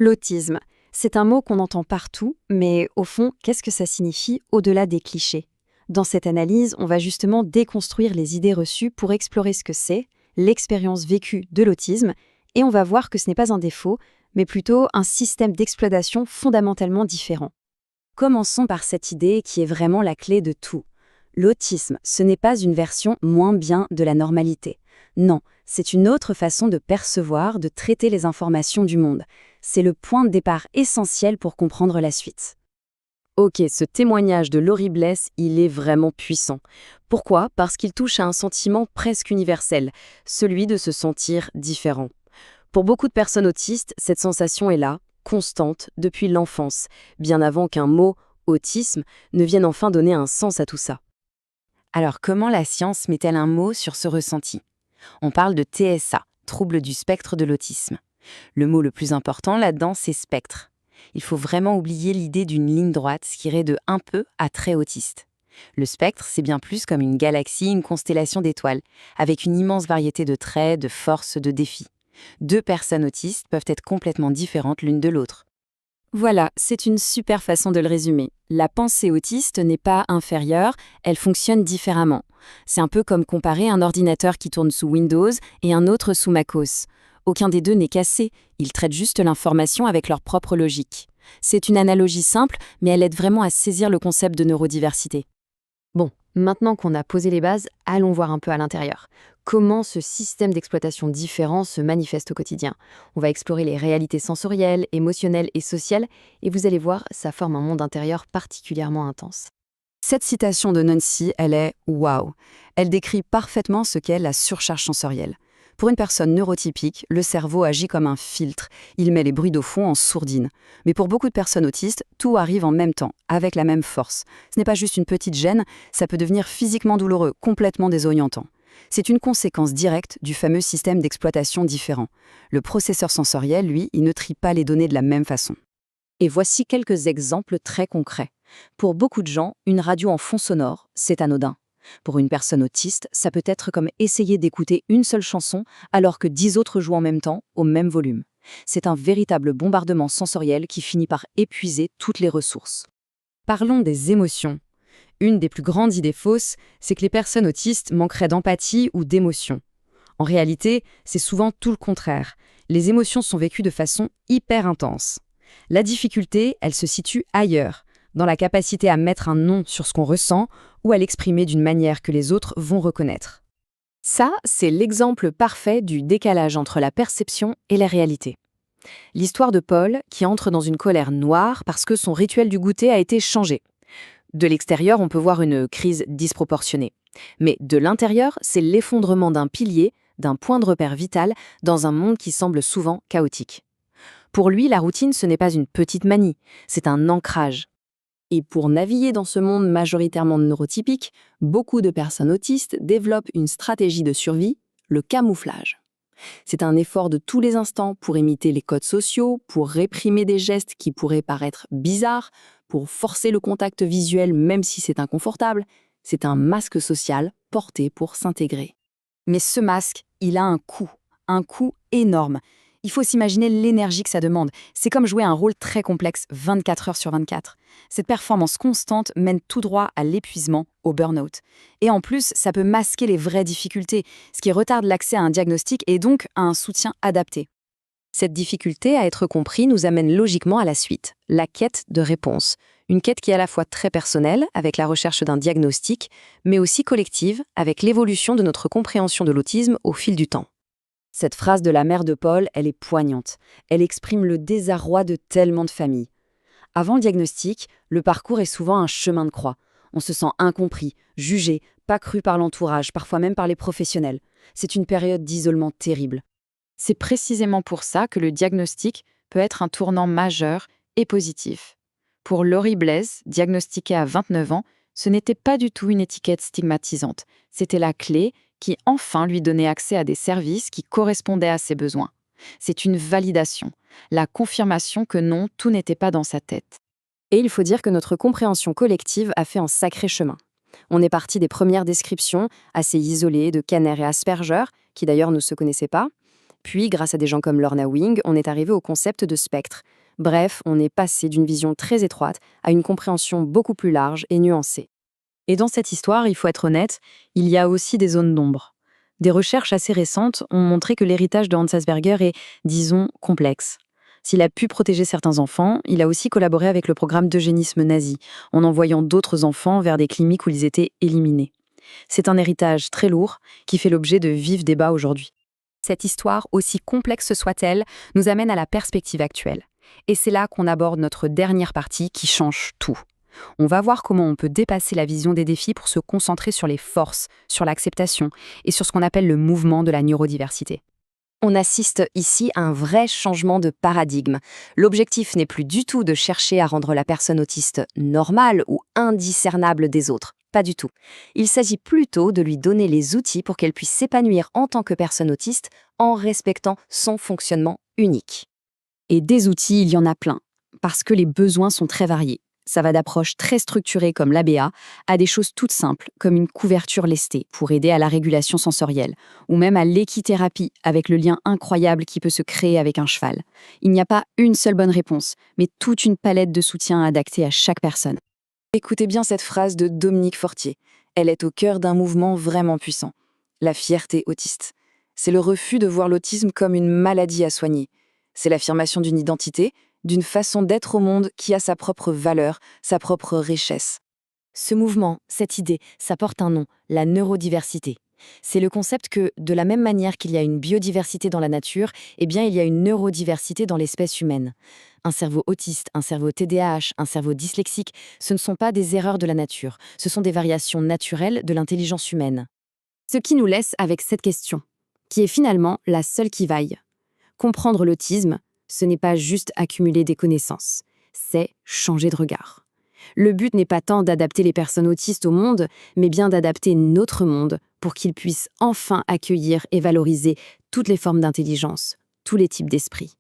L'autisme, c'est un mot qu'on entend partout, mais au fond, qu'est-ce que ça signifie au-delà des clichés? Dans cette analyse, on va justement déconstruire les idées reçues pour explorer ce que c'est, l'expérience vécue de l'autisme, et on va voir que ce n'est pas un défaut, mais plutôt un système d'exploitation fondamentalement différent. Commençons par cette idée qui est vraiment la clé de tout. L'autisme, ce n'est pas une version moins bien de la normalité. Non, c'est une autre façon de percevoir, de traiter les informations du monde. C'est le point de départ essentiel pour comprendre la suite. Ok, ce témoignage de Laurie Bless, il est vraiment puissant. Pourquoi? Parce qu'il touche à un sentiment presque universel, celui de se sentir différent. Pour beaucoup de personnes autistes, cette sensation est là, constante, depuis l'enfance, bien avant qu'un mot, autisme, ne vienne enfin donner un sens à tout ça. Alors comment la science met-elle un mot sur ce ressenti? On parle de TSA, trouble du spectre de l'autisme. Le mot le plus important là-dedans, c'est spectre. Il faut vraiment oublier l'idée d'une ligne droite qui irait de un peu à très autiste. Le spectre, c'est bien plus comme une galaxie, une constellation d'étoiles, avec une immense variété de traits, de forces, de défis. Deux personnes autistes peuvent être complètement différentes l'une de l'autre. Voilà, c'est une super façon de le résumer. La pensée autiste n'est pas inférieure, elle fonctionne différemment. C'est un peu comme comparer un ordinateur qui tourne sous Windows et un autre sous macOS. Aucun des deux n'est cassé, ils traitent juste l'information avec leur propre logique. C'est une analogie simple, mais elle aide vraiment à saisir le concept de neurodiversité. Bon, maintenant qu'on a posé les bases, allons voir un peu à l'intérieur. Comment ce système d'exploitation différent se manifeste au quotidien? On va explorer les réalités sensorielles, émotionnelles et sociales, et vous allez voir, ça forme un monde intérieur particulièrement intense. Cette citation de Nancy, elle est « waouh ». Elle décrit parfaitement ce qu'est la surcharge sensorielle. Pour une personne neurotypique, le cerveau agit comme un filtre. Il met les bruits de fond en sourdine. Mais pour beaucoup de personnes autistes, tout arrive en même temps, avec la même force. Ce n'est pas juste une petite gêne, ça peut devenir physiquement douloureux, complètement désorientant. C'est une conséquence directe du fameux système d'exploitation différent. Le processeur sensoriel, lui, il ne trie pas les données de la même façon. Et voici quelques exemples très concrets. Pour beaucoup de gens, une radio en fond sonore, c'est anodin. Pour une personne autiste, ça peut être comme essayer d'écouter une seule chanson alors que 10 autres jouent en même temps, au même volume. C'est un véritable bombardement sensoriel qui finit par épuiser toutes les ressources. Parlons des émotions. Une des plus grandes idées fausses, c'est que les personnes autistes manqueraient d'empathie ou d'émotion. En réalité, c'est souvent tout le contraire. Les émotions sont vécues de façon hyper intense. La difficulté, elle se situe ailleurs, dans la capacité à mettre un nom sur ce qu'on ressent ou à l'exprimer d'une manière que les autres vont reconnaître. Ça, c'est l'exemple parfait du décalage entre la perception et la réalité. L'histoire de Paul, qui entre dans une colère noire parce que son rituel du goûter a été changé. De l'extérieur, on peut voir une crise disproportionnée. Mais de l'intérieur, c'est l'effondrement d'un pilier, d'un point de repère vital, dans un monde qui semble souvent chaotique. Pour lui, la routine, ce n'est pas une petite manie, c'est un ancrage. Et pour naviguer dans ce monde majoritairement neurotypique, beaucoup de personnes autistes développent une stratégie de survie, le camouflage. C'est un effort de tous les instants pour imiter les codes sociaux, pour réprimer des gestes qui pourraient paraître bizarres, pour forcer le contact visuel même si c'est inconfortable. C'est un masque social porté pour s'intégrer. Mais ce masque, il a un coût énorme. Il faut s'imaginer l'énergie que ça demande. C'est comme jouer un rôle très complexe 24 heures sur 24. Cette performance constante mène tout droit à l'épuisement, au burn-out. Et en plus, ça peut masquer les vraies difficultés, ce qui retarde l'accès à un diagnostic et donc à un soutien adapté. Cette difficulté à être compris nous amène logiquement à la suite, la quête de réponse. Une quête qui est à la fois très personnelle, avec la recherche d'un diagnostic, mais aussi collective, avec l'évolution de notre compréhension de l'autisme au fil du temps. Cette phrase de la mère de Paul, elle est poignante. Elle exprime le désarroi de tellement de familles. Avant le diagnostic, le parcours est souvent un chemin de croix. On se sent incompris, jugé, pas cru par l'entourage, parfois même par les professionnels. C'est une période d'isolement terrible. C'est précisément pour ça que le diagnostic peut être un tournant majeur et positif. Pour Laurie Bless, diagnostiquée à 29 ans, ce n'était pas du tout une étiquette stigmatisante. C'était la clé qui enfin lui donnait accès à des services qui correspondaient à ses besoins. C'est une validation, la confirmation que non, tout n'était pas dans sa tête. Et il faut dire que notre compréhension collective a fait un sacré chemin. On est parti des premières descriptions, assez isolées, de Kanner et Asperger, qui d'ailleurs ne se connaissaient pas. Puis, grâce à des gens comme Lorna Wing, on est arrivé au concept de spectre. Bref, on est passé d'une vision très étroite à une compréhension beaucoup plus large et nuancée. Et dans cette histoire, il faut être honnête, il y a aussi des zones d'ombre. Des recherches assez récentes ont montré que l'héritage de Hans Asperger est, disons, complexe. S'il a pu protéger certains enfants, il a aussi collaboré avec le programme d'eugénisme nazi, en envoyant d'autres enfants vers des cliniques où ils étaient éliminés. C'est un héritage très lourd qui fait l'objet de vifs débats aujourd'hui. Cette histoire, aussi complexe soit-elle, nous amène à la perspective actuelle. Et c'est là qu'on aborde notre dernière partie qui change tout. On va voir comment on peut dépasser la vision des défis pour se concentrer sur les forces, sur l'acceptation et sur ce qu'on appelle le mouvement de la neurodiversité. On assiste ici à un vrai changement de paradigme. L'objectif n'est plus du tout de chercher à rendre la personne autiste normale ou indiscernable des autres. Pas du tout. Il s'agit plutôt de lui donner les outils pour qu'elle puisse s'épanouir en tant que personne autiste en respectant son fonctionnement unique. Et des outils, il y en a plein, parce que les besoins sont très variés. Ça va d'approches très structurées comme l'ABA à des choses toutes simples comme une couverture lestée pour aider à la régulation sensorielle, ou même à l'équithérapie avec le lien incroyable qui peut se créer avec un cheval. Il n'y a pas une seule bonne réponse, mais toute une palette de soutien adaptée à chaque personne. Écoutez bien cette phrase de Dominique Fortier. Elle est au cœur d'un mouvement vraiment puissant. La fierté autiste. C'est le refus de voir l'autisme comme une maladie à soigner. C'est l'affirmation d'une identité, d'une façon d'être au monde qui a sa propre valeur, sa propre richesse. Ce mouvement, cette idée, ça porte un nom, la neurodiversité. C'est le concept que, de la même manière qu'il y a une biodiversité dans la nature, eh bien il y a une neurodiversité dans l'espèce humaine. Un cerveau autiste, un cerveau TDAH, un cerveau dyslexique, ce ne sont pas des erreurs de la nature, ce sont des variations naturelles de l'intelligence humaine. Ce qui nous laisse avec cette question, qui est finalement la seule qui vaille. Comprendre l'autisme, ce n'est pas juste accumuler des connaissances, c'est changer de regard. Le but n'est pas tant d'adapter les personnes autistes au monde, mais bien d'adapter notre monde pour qu'ils puissent enfin accueillir et valoriser toutes les formes d'intelligence, tous les types d'esprit.